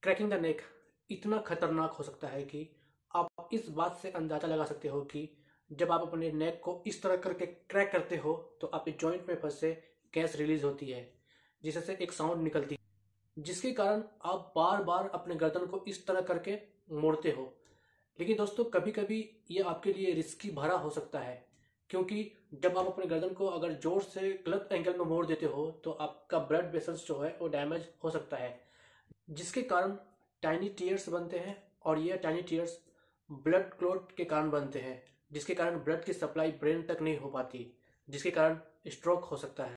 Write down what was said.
Cracking the neck इतना खतरनाक हो सकता है कि आप इस बात से अंदाजा लगा सकते हो कि जब आप अपने नेक को इस तरह करके क्रैक करते हो तो आपके जॉइंट में फंसे गैस रिलीज होती है, जिससे एक साउंड निकलती है, जिसके कारण आप बार बार अपने गर्दन को इस तरह करके मोड़ते हो। लेकिन दोस्तों, कभी कभी ये आपके लिए रिस्की भरा हो सकता है, क्योंकि जब आप अपने गर्दन को अगर जोर से गलत एंगल में मोड़ देते हो तो आपका ब्लड वेसल्स जो है वो डैमेज हो सकता है, जिसके कारण टाइनी टीयर्स बनते हैं। और ये टाइनी टीयर्स ब्लड क्लॉट के कारण बनते हैं, जिसके कारण ब्लड की सप्लाई ब्रेन तक नहीं हो पाती, जिसके कारण स्ट्रोक हो सकता है।